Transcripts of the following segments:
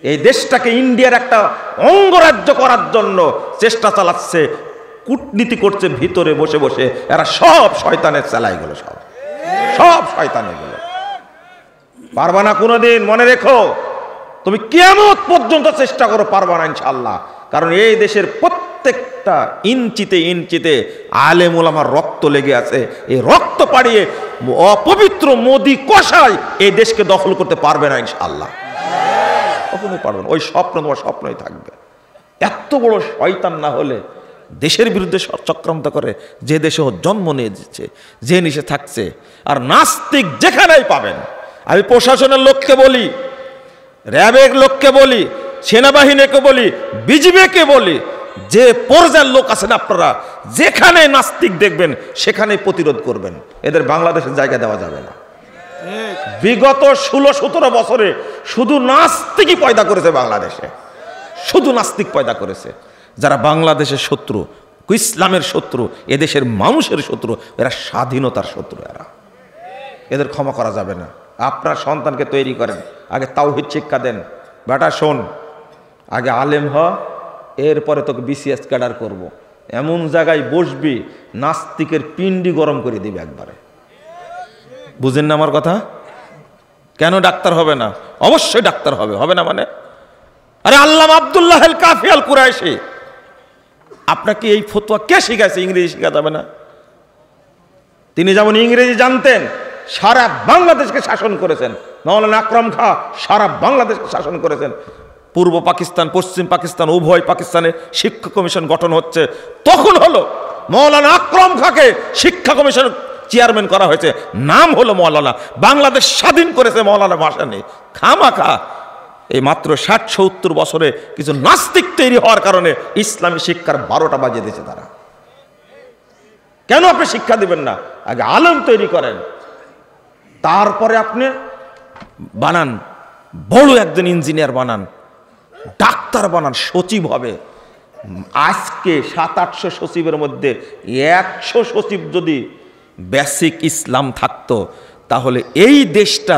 এই দেশটাকে ইন্ডিয়ার একটা অঙ্গরাজ্য করার জন্য চেষ্টা চালাচ্ছে, কূটনীতি করছে ভিতরে বসে বসে। এরা সব শয়তানের চেলাইগুলো, সব শয়তান এগুলো। পারবা না কোনোদিন, মনে রেখো। তুমি কিয়ামত পর্যন্ত চেষ্টা করো, পারবা না ইনশাআল্লাহ। কারণ এই দেশের প্রত্যেকটা ইঞ্চিতে ইঞ্চিতে আলেম ওলামার রক্ত লেগে আছে। এই রক্ত পাড়িয়ে অপবিত্র মোদি কষায় এই দেশকে দখল করতে পারবে না ইনশাআল্লাহ, কখনোই পারবে না। ওই স্বপ্ন তোমার স্বপ্নই থাকবে। এত বড় শয়তান না হলে দেশের বিরুদ্ধে চক্রান্ত করে, যে দেশে জন্ম নিয়ে দিচ্ছে, যে নিচে থাকছে। আর নাস্তিক যেখানেই পাবেন, আমি প্রশাসনের লোককে বলি, র্যাবের লোককে বলি, সেনাবাহিনীকে বলি, বিজিবিকে বলি, যে পর্যায়ের লোক আছেন আপনারা, যেখানে নাস্তিক দেখবেন সেখানেই প্রতিরোধ করবেন। এদের বাংলাদেশের জায়গা দেওয়া যাবে না। বিগত 16-17 বছরে শুধু নাস্তিকই পয়দা করেছে বাংলাদেশে, শুধু নাস্তিক পয়দা করেছে। যারা বাংলাদেশের শত্রু, ইসলামের শত্রু, এদেশের মানুষের শত্রু, এরা স্বাধীনতার শত্রু। এদের ক্ষমা করা যাবে না। আপনার সন্তানকে তৈরি করেন, আগে তাওহীদ শিক্ষা দেন। বেটা শোন, আগে আলেম হ, এরপরে তোকে বিসিএস ক্যাডার করব। এমন জায়গায় বসবি নাস্তিকের পিন্ডি গরম করে দিবে একবারে। বুঝেন না আমার কথা? কেন ডাক্তার হবে না? অবশ্যই ডাক্তার হবে, হবে না মানে? আরে আল্লামা আব্দুল্লাহ আল কাফি আল কুরাইশি, আপনাকে এই ফতোয়া কে শিখাইছে? ইংরেজি শিখা যাবে না? তিনি যেমন ইংরেজি জানতেন, সারা বাংলাদেশকে শাসন করেছেন। মাওলানা আকরাম খাঁ সারা বাংলাদেশকে শাসন করেছেন। পূর্ব পাকিস্তান, পশ্চিম পাকিস্তান, উভয় পাকিস্তানে শিক্ষা কমিশন গঠন হচ্ছে, তখন হলো মাওলানা আকরাম খাঁকে শিক্ষা কমিশন চেয়ারম্যান করা হয়েছে, নাম হলো মাওলানা। বাংলাদেশ স্বাধীন করেছে মাওলানা ভাসানী। খামাখা এই মাত্র 60-70 বছরে কিছু নাস্তিক তৈরি হওয়ার কারণে ইসলামী শিক্ষার 12টা বাজিয়ে দিয়েছে তারা। কেন আপনি শিক্ষা দিবেন না? আগে আলেম তৈরি করেন, তারপরে আপনি বানান, বড় একজন ইঞ্জিনিয়ার বানান, ডাক্তার বানান, সচিব হবে। আজকে 700-800 সচিবের মধ্যে 100 সচিব যদি বেসিক ইসলাম থাকতো, তাহলে এই দেশটা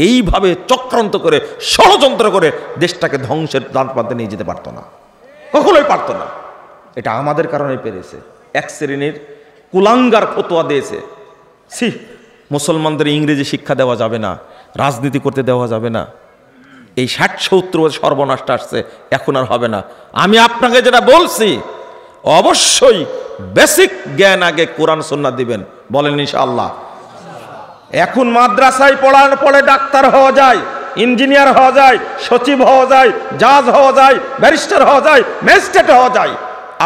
এইভাবে চক্রান্ত করে, ষড়যন্ত্র করে দেশটাকে ধ্বংসের দ্বারপ্রান্তে নিয়ে যেতে পারতো না, কখনোই পারতো না। এটা আমাদের কারণে পেরেছে। এক শ্রেণীর কুলাঙ্গার ফতোয়া দিয়েছে, মুসলমানদের ইংরেজি শিক্ষা দেওয়া যাবে না, রাজনীতি করতে দেওয়া যাবে না। এই 60-70 বছর সর্বনাশটা আসছে, এখন আর হবে না। আমি আপনাকে যেটা বলছি, অবশ্যই বেসিক জ্ঞান আগে কোরআন সুন্নাহ দিবেন, বলেন ইনশাআল্লাহ। এখন মাদ্রাসায় পড়ানোর পরে ডাক্তার হওয়া যায়, ইঞ্জিনিয়ার হওয়া যায়, সচিব হওয়া যায়, জাজ হওয়া যায়, ব্যারিস্টার হওয়া যায়, ম্যাজিস্ট্রেট হওয়া যায়।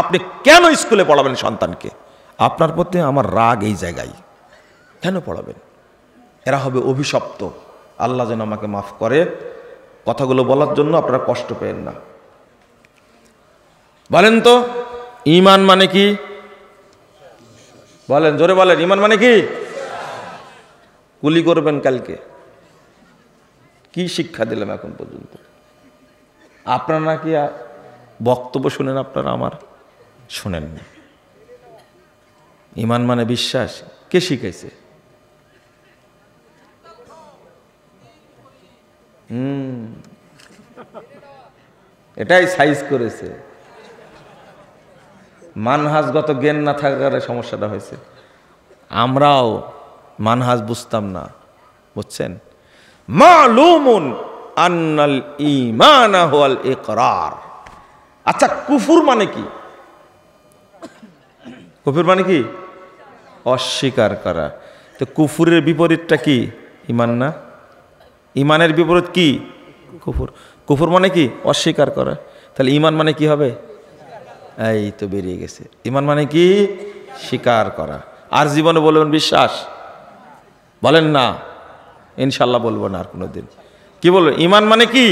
আপনি কেন স্কুলে পড়াবেন সন্তানকে? আপনার প্রতি আমার রাগ এই জায়গায়। কেন পড়াবেন? এরা হবে অভিশপ্ত। আল্লাহ যেন আমাকে মাফ করে। কথাগুলো বলার জন্য আপনারা কষ্ট পেয়েন না। বলেন তো, ঈমান মানে কি? বলেন, জোরে বলেন, ঈমান মানে কি? গুলি করবেন কালকে। কি শিক্ষা দিলাম এখন পর্যন্ত? আপনারা নাকি বক্তব্য শুনেন, আপনারা আমার শুনেননি। ঈমান মানে বিশ্বাস। কে শিখাইছে? এটাই সাইজ করেছে। মানহাজগত জ্ঞান না থাকার সমস্যাটা হয়েছে। আমরাও মানহাজ বুঝতাম না, বুঝছেন? মালুমুন আন্নাল ঈমান হুয়াল ইকরার। আচ্ছা, কুফর মানে কি? কুফর মানে কি? অস্বীকার করা। তো কুফরের বিপরীতটা কি? ঈমান না? ঈমানের বিপরীত কি? কুফর। কুফর মানে কি? অস্বীকার করা। তাহলে ঈমান মানে কি হবে? এই তো বেরিয়ে গেছে। ঈমান মানে কি? স্বীকার করা। আর জীবনে বলবেন বিশ্বাস? বলেন না, ইনশাল্লাহ বলবো না আর কোনোদিন। কি বলবেন? ঈমান মানে কি?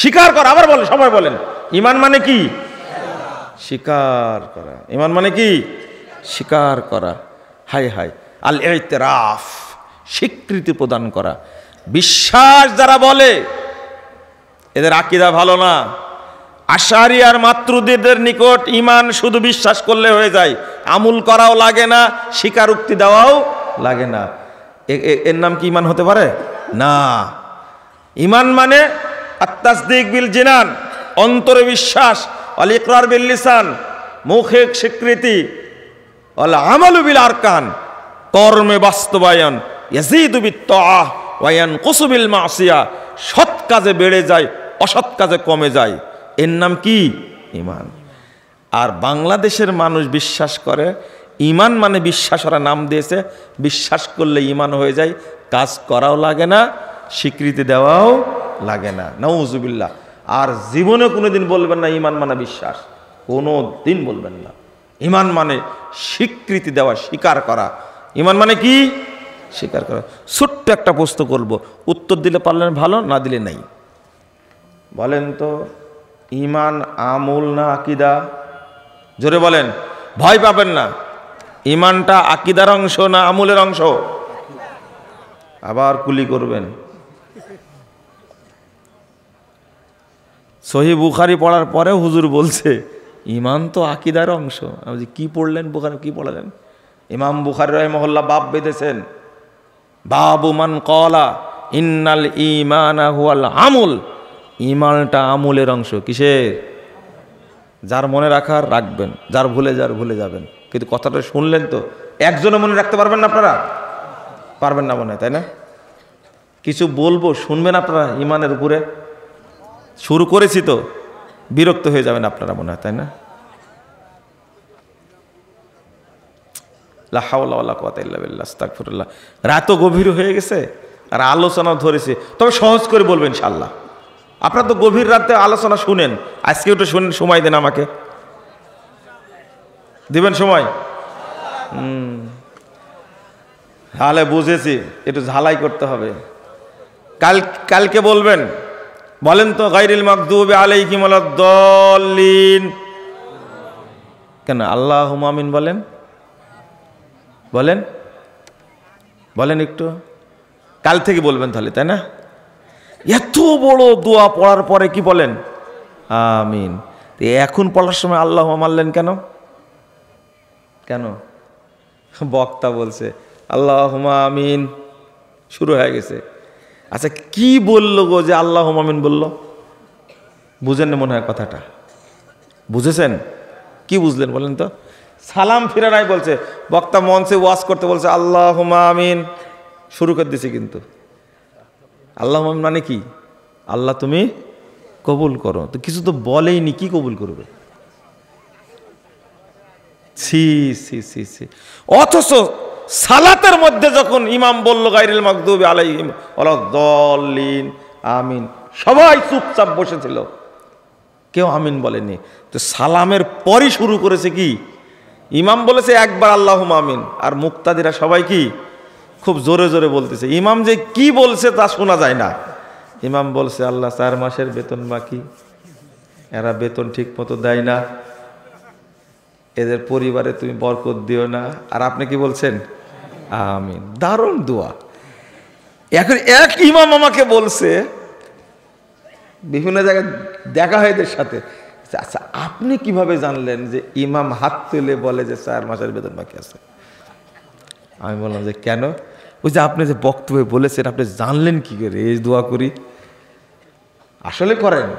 স্বীকার করা। আবার বলেন, সবাই বলেন, ঈমান মানে কি? স্বীকার করা। ঈমান মানে কি? স্বীকার করা। হাই হাই, আল ইতিরাফ, স্বীকৃতি প্রদান করা। বিশ্বাস যারা বলে, এদের আকীদা ভালো না। আশারি আর মাতরুদিদের নিকট ঈমান শুধু বিশ্বাস করলে হয়ে যায়, আমল করাও লাগে না, স্বীকারোক্তি দেওয়াও লাগে না। এর নাম কি ঈমান হতে পারে? না। ঈমান মানে আত-তাসদীক বিল জিনান, অন্তরে বিশ্বাস, আল ইকরার বিল লিসান, মুখে স্বীকৃতি, আল আমালু বিল আরকান, কর্মে বাস্তবায়ন, ইয়াজিদু বিত তাআহ ওয়া ইয়ানকুসু বিল মাসিয়া, সৎ কাজে বেড়ে যায়, অসৎ কাজে কমে যায়। এর নাম কি? ঈমান। আর বাংলাদেশের মানুষ বিশ্বাস করে ঈমান মানে বিশ্বাস, ওরা নাম দিয়েছে, বিশ্বাস করলে ঈমান হয়ে যায়, কাজ করাও লাগে না, স্বীকৃতি দেওয়াও লাগে না। নাউজুবিল্লাহ। আর জীবনে কোনোদিন বলবেন না ঈমান মানে বিশ্বাস, কোনো দিন বলবেন না। ঈমান মানে স্বীকৃতি দেওয়া, স্বীকার করা। ঈমান মানে কি? স্বীকার করা। ছোট্ট একটা প্রশ্ন করব, উত্তর দিলে পারলেন ভালো, না দিলে নাই। বলেন তো, ঈমান আমল না আকীদা? জোরে বলেন, ভয় পাবেন না। ঈমানটা আকীদার অংশ না আমলের অংশ? আবার কুলি করবেন। সহিহ বুখারী পড়ার পরেও হুজুর বলছে ঈমান তো আকীদার অংশ। আমি কি পড়লেন বুখারী, কি পড়ালেন? ইমাম বুখারী রাহিমাহুল্লাহ বাব বেঁধেছেন, বাবু মান ক্বালা ইন্নাল ঈমানা হুয়াল আমল। ঈমানটা আমলের অংশ। কিসের? যার মনে রাখার রাখবেন, যার ভুলে যার ভুলে যাবেন। কিন্তু কথাটা শুনলেন তো, একজনে মনে রাখতে পারবেন না আপনারা? পারবেন না মনে হয়, তাই না? কিছু বলবো, শুনবেন আপনারা ঈমানের উপরে? শুরু করেছি তো, বিরক্ত হয়ে যাবেন আপনারা মনে হয়, তাই না? লা হাওলা ওয়ালা কুওয়াতা ইল্লা বিল্লাহ, আস্তাগফিরুল্লাহ। রাতও গভীর হয়ে গেছে আর আলোচনা ধরেছে, তবে সহজ করে বলবেন ইনশাআল্লাহ। আপনারা তো গভীর রাতে আলোচনা শুনেন, আজকে একটু শুনেন, সময় দেন আমাকে। দিবেন সময়? তাহলে বুঝেছি, একটু ঝালাই করতে হবে। কালকে বলবেন, বলেন তো গায়রিল মাগদুবি আলাইহিম ওয়ালাদ-দাল্লিন কেন? আল্লাহুম্মা আমিন বলেন, বলেন বলেন একটু। কাল থেকে বলবেন তাহলে, তাই না? এত বড় দোয়া পড়ার পরে কি বলেন? আমিন। এখন পড়ার সময় আল্লাহুম্মা মানলেন কেন? কেন? বক্তা বলছে আল্লাহুম্মা আমিন, শুরু হয়ে গেছে। আচ্ছা, কি বললো গো যে আল্লাহুম্মা আমিন বললো? বুঝেন না মনে হয় কথাটা? বুঝেছেন? কি বুঝলেন বলেন তো? সালাম ফিরে নাই বলছে, বক্তা মঞ্চে ওয়াজ করতে বলছে আল্লাহুম্মা আমিন, শুরু করে দিছে। কিন্তু আল্লাহুম্মা আমিন মানে কি? আল্লাহ তুমি কবুল করো। তো কিছু তো বলেইনি, কি কবুল করবে? ছি ছি ছি ছি। অথচ সালাতের মধ্যে যখন ইমাম বলল গায়রিল মাগদুবি আলাইহিম ওয়ালাদ-দাল্লিন আমিন, সবাই চুপচাপ বসেছিল, কেউ আমিন বলেনি। তো সালামের পরই শুরু করেছে কি? ইমাম বলেছে একবার আল্লাহুম্মা আমিন, আর মুক্তাদিরা সবাই কি খুব জোরে জোরে বলতেছে। ইমাম যে কি বলছে তা শোনা যায় না। ইমাম বলছে আল্লাহ 4 মাসের বেতন বাকি, এরা বেতন ঠিক মতো দেয় না, এদের পরিবারে তুমি বরকত দিও না। আর আপনি কি বলছেন? আমিন। দারুণ দোয়া। এখন এক ইমাম আমাকে বলছে, বিভিন্ন জায়গায় দেখা হয় এদের সাথে, আচ্ছা আপনি কিভাবে জানলেন যে ইমাম হাত তুলে বলে যে 4 মাসের বেতন বাকি আছে? আমি বললাম যে কেন? ওই যে আপনি যে বক্তব্যে বলেছেন, আপনি জানলেন কি করে? এই দোয়া করি। আসলে করেন?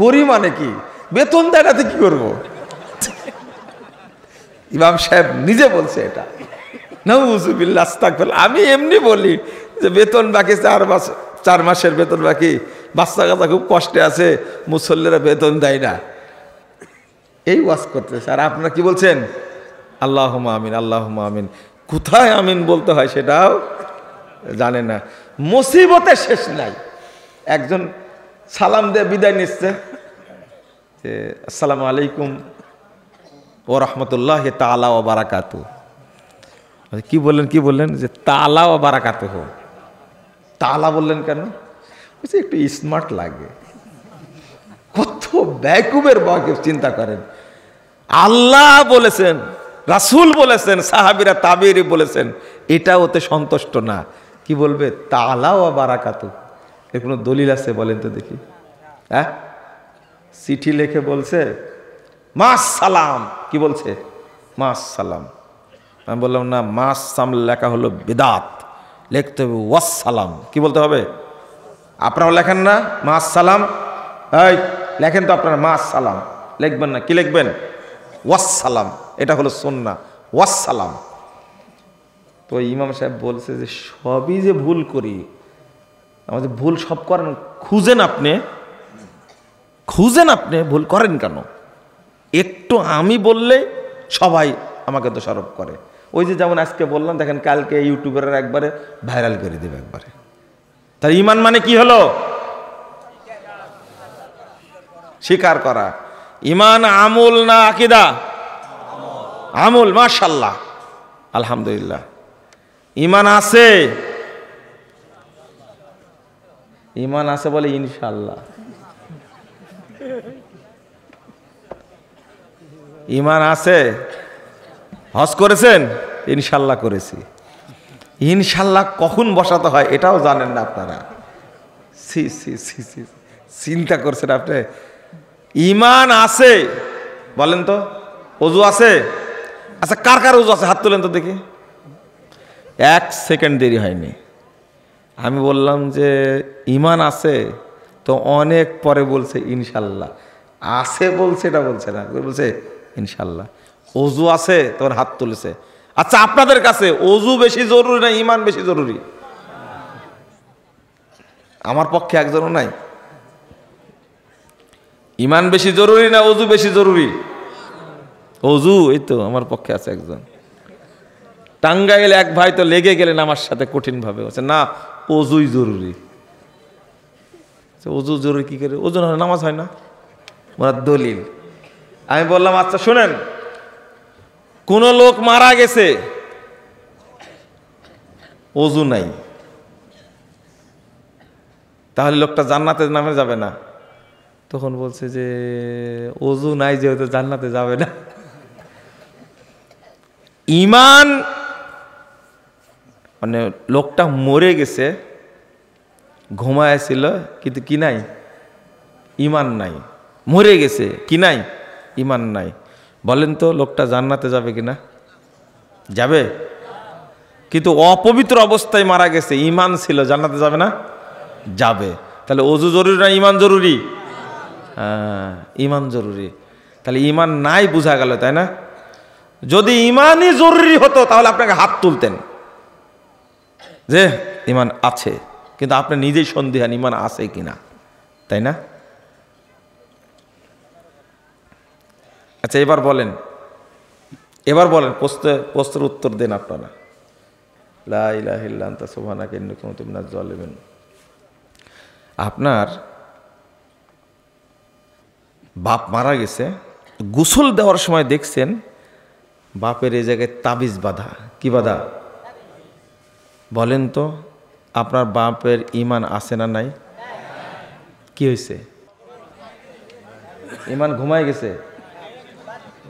করি মানে কি? বেতন দেয় না তো কি করবো? ইমাম সাহেব নিজে বলছে এটা। নাউযুবিল্লাহ, আস্তাগফিরুল্লাহ। আমি এমনি বলি যে বেতন বাকি 4 মাসের বেতন বাকি, বাচ্চা কাচ্চা খুব কষ্টে আছে, মুসল্লিরা বেতন দেয় না, এই ওয়াজ করতেছে। আর আপনারা কি বলছেন? আল্লাহুম্মা আমিন, আল্লাহুম্মা আমিন। কোথায় আমিন বলতে হয় সেটাও জানে না। মুসিবতের শেষ নাই। একজন সালাম দিয়ে বিদায় নিচ্ছে যে আসসালামু আলাইকুম ওয়া রাহমাতুল্লাহি তাআলা ওয়া বারাকাতুহু। কি বললেন? কি বললেন? যে তাআলা ওয়া বারাকাতুহু। তাআলা বললেন কেন? বলছে একটু স্মার্ট লাগে। কত বেকুবের বাকি, চিন্তা করেন। আল্লাহ বলেছেন, রাসূল বলেছেন, সাহাবীরা তাবেঈ বলেছেন, এটা ওতে সন্তুষ্ট না। কি বলবে? তাআলা ওয়া বারাকাতুহু। এর কোনো দলিল আছে বলেন তো দেখি? হ্যাঁ, চিঠি লিখে বলছে মাস সালাম। কি বলছে? মাস সালাম। আমি বললাম না, মাস সালাম লেখা হলো বিদআত, লিখতে হবে ওয়াস সালাম। কি বলতে হবে? আপনারাও লেখেন না মা আসসালাম? এই লেখেন তো আপনারা মা আসসালাম, লিখবেন না? কি লিখবেন? ওয়াসসালাম। এটা হলো সুন্নাহ, ওয়াসসালাম। তো ইমাম সাহেব বলছে যে সবই যে ভুল করি, আমাদের ভুল সব করেন, খুঁজেন আপনি ভুল করেন কেন? একটু আমি বললে সবাই আমাকে দোষারোপ করে। ওই যে যেমন আজকে বললাম, দেখেন কালকে ইউটিউবের একবারে ভাইরাল করে দেবে একবারে। তার ইমান মানে কি হলো? স্বীকার করা। ইমান আমল না আকীদা? আমল। মাশাআল্লাহ, আলহামদুলিল্লাহ। ইমান আছে, ইমান আছে বলে ইনশাআল্লাহ। ইমান আছে। হজ করেছেন? ইনশাআল্লাহ করেছি। ইনশাআল্লাহ কখন বসাতে হয় এটাও জানেন না আপনারা। সি সি সি সি, চিন্তা করছেন আপনি? ইমান আছে বলেন তো? ওযু আছে? আচ্ছা, কার কার ওযু আছে হাত তোলেন তো দেখি। 1 সেকেন্ড দেরি হয়নি। আমি বললাম যে ইমান আছে, তো অনেক পরে বলছে ইনশাআল্লাহ। আছে বলছে, এটা বলছে না, বলছে ইনশাআল্লাহ। ওযু আছে, তোর হাত তুলেছে। আচ্ছা, আপনাদের কাছে ওযু বেশি জরুরি না ইমান বেশি জরুরি? আমার পক্ষে একজনও নাই। ইমান বেশি জরুরি না ওযু বেশি জরুরি? ওযু। এই তো আমার পক্ষে আছে একজন। টাঙ্গাইলে এক ভাই তো লেগে গেলেন আমার সাথে কঠিন ভাবে, বলছে না ওযুই জরুরি। ওযু জরুরি কি করে? ওযু না নামাজ হয় না, ওনার দলিল। আমি বললাম আচ্ছা শুনেন, কোন লোক মারা গেছে, ওযু নাই, তাহলে লোকটা জান্নাতে নামে যাবে না? তখন বলছে যে ওযু নাই যেহেতু জান্নাতে যাবে না। ইমান মানে লোকটা মরে গেছে, ঘুমায়ছিল, কিন্তু কি নাই? ইমান নাই। মরে গেছে, কি নাই? ইমান নাই। বলেন তো লোকটা জান্নাতে যাবে কিনা? যাবে। কিন্তু অপবিত্র অবস্থায় মারা গেছে, ইমান ছিল, জান্নাতে যাবে না? যাবে। তাহলে ওযু জরুরি না ইমান জরুরি? হ্যাঁ, ইমান জরুরি। তাহলে ইমান নাই বোঝা গেল, তাই না? যদি ইমানই জরুরি হতো তাহলে আপনাকে হাত তুলতেন যে ইমান আছে, কিন্তু আপনি নিজেই সন্দেহান ইমান আছে কিনা, তাই না? আচ্ছা, এবার বলেন প্রশ্নের উত্তর দেন আপনারা। লা ইলাহা ইল্লা আনতা সুবহানাকা ইন্নী কুনতু মিনাজ জালিমিন। আপনার বাপ মারা গেছে, গোসল দেওয়ার সময় দেখছেন বাপের এই জায়গায় তাবিজ বাঁধা। কি বাঁধা? বলেন তো আপনার বাপের ইমান আছে না নাই? কি হয়েছে? ইমান ঘুমায় গেছে,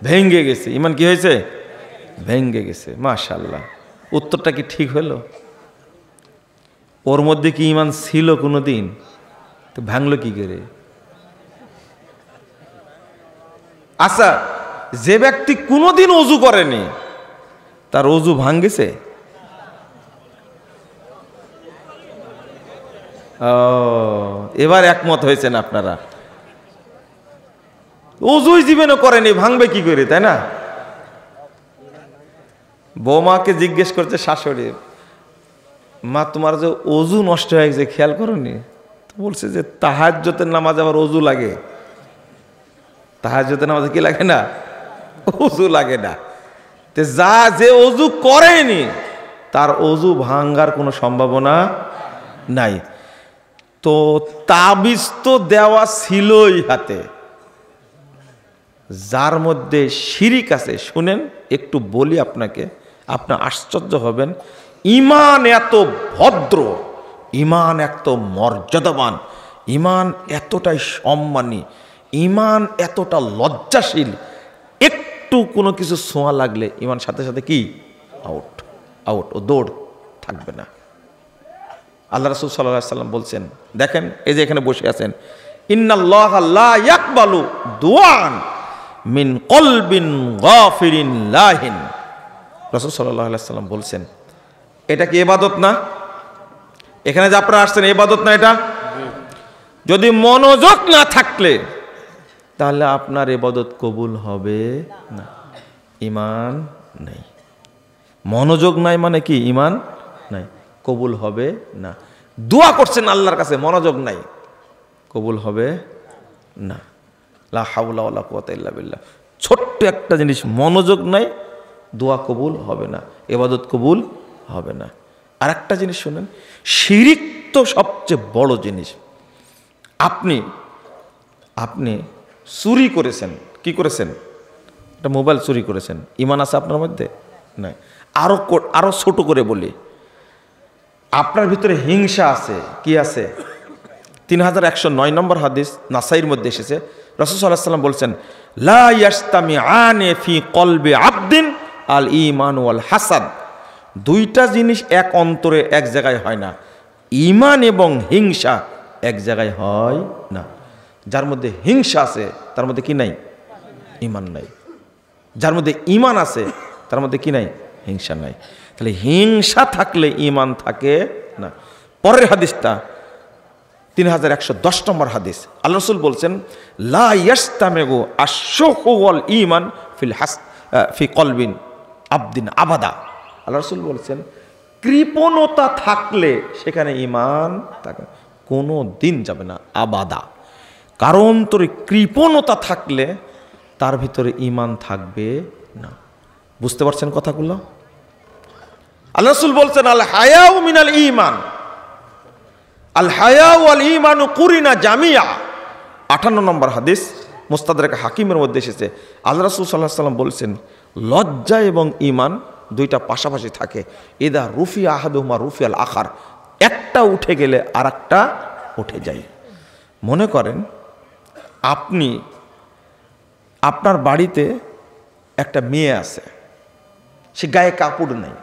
ভেঙ্গে গেছে। ইমান কি হয়েছে? ভেঙ্গে গেছে। মাশাআল্লাহ। উত্তরটা কি ঠিক হলো? ওর মধ্যে কি ইমান ছিল কোনোদিন? তো ভাঙলো কি করে? আচ্ছা, যে ব্যক্তি কোনোদিন ওযু করেনি তার ওযু ভাঙেছে? এবার একমত হয়েছেন আপনারা। ওযুই জীবনে করেনি, ভাঙবে কি করে, তাই না? বৌমাকে জিজ্ঞেস করছে শাশুড়ি, মা তোমার যে ওযু নষ্ট হয়ে গেছে খেয়াল করনি? তো বলছে যে তাহাজ্জুদের নামাজ আবার ওযু লাগে? তাহাজ্জুদের নামাজে কি লাগে না? ওযু লাগে না। তে যে ওযু করেনি তার ওযু ভাঙার কোনো সম্ভাবনা নাই। তো তাবিজ তো দেওয়া ছিলই হাতে, যার মধ্যে শিরিক আছে। শুনেন একটু বলি আপনাকে, আপনি আশ্চর্য হবেন। ইমান এত ভদ্র, ইমান এত মর্যাদাবান, ইমান এতটাই সম্মানী, ইমান এতটা লজ্জাশীল, একটু কোনো কিছু ছোঁয়া লাগলে ইমান সাথে সাথে কি আউট আউট, ও দৌড় থাকবে না। আল্লাহ রাসূল সাল্লাল্লাহু আলাইহি ওয়াসাল্লাম বলছেন, দেখেন এই যে এখানে বসে আছেন, ইন্নাল্লাহা লা ইয়াকবালু দুআন মিন কলবিন গাফিরিন লাহিন। রাসূল সাল্লাল্লাহু আলাইহি ওয়াসাল্লাম বলছেন, এটা কি ইবাদত না? এখানে যে আপনারা আসছেন ইবাদত না? এটা যদি মনোযোগ না থাকলে তাহলে আপনার ইবাদত কবুল হবে না। ঈমান নেই, মনোযোগ নাই মানে কি? ঈমান নাই, কবুল হবে না। দোয়া করছেন আল্লাহর কাছে, মনোযোগ নাই, কবুল হবে না। লা হাওলা ওয়ালা কুওয়াতা ইল্লা বিল্লাহ। ছোট্ট একটা জিনিস, মনোযোগ নাই, দোয়া কবুল হবে না, ইবাদত কবুল হবে না। আর একটা জিনিস শুনেন, শিরিক তো সবচেয়ে বড় জিনিস। আপনি চুরি করেছেন, কি করেছেন? একটা মোবাইল চুরি করেছেন, ঈমান আছে আপনার মধ্যে? নাই। আরো ছোট করে বলি, আপনার ভিতরে হিংসা আছে, কি আছে? 3109 নম্বর হাদিস নাসাইর মধ্যে এসেছে, রাসূল সাল্লাল্লাহু আলাইহি ওয়াসাল্লাম বলছেন, লা ইয়াস্তামিআনে ফি কলবি আবদিন আল ঈমান ওয়াল হাসাদ। দুইটা জিনিস এক অন্তরে এক জায়গায় হয় না, ঈমান এবং হিংসা এক জায়গায় হয় না। যার মধ্যে হিংসা আছে তার মধ্যে কি নাই? ঈমান নাই। যার মধ্যে ঈমান আছে তার মধ্যে কি নাই? হিংসা নাই। তাহলে হিংসা থাকলে ঈমান থাকে না। পরের হাদিসটা 3110 নম্বর হাদিস, আল্লাহ রাসূল বলছেন, লা ইয়াস্তামিগু আশ-শুহু ওয়াল ঈমান ফি কলবিন আবদিন আবাদা। আল্লাহ রাসূল বলছেন, কৃপণতা থাকলে সেখানে ঈমান থাকে, কোনো দিন যাবে না, আবাদা। কারণ তোর কৃপণতা থাকলে তার ভিতরে ঈমান থাকবে না। বুঝতে পারছেন কথাগুলো? আল্লাহ রাসূল বলছেন, আল হায়াউ মিনাল ঈমান, আল হায়াউ ওয়াল ঈমানু কুরিনা জামিয়া। 58 নম্বর হাদিস মুস্তাদরাক হাকিমের মধ্যে এসেছে, আল্লাহ রাসূল সাল্লাল্লাহু আলাইহি ওয়াসাল্লাম বলছেন, লজ্জা এবং ঈমান দুইটা পাশাপাশি থাকে। ইদা রুফি আহাদুহুমা রুফিয়াল আখার, একটা উঠে গেলে আর একটা উঠে যায়। মনে করেন আপনার বাড়িতে একটা মেয়ে আছে, সে গায়ে কাপড় নেই,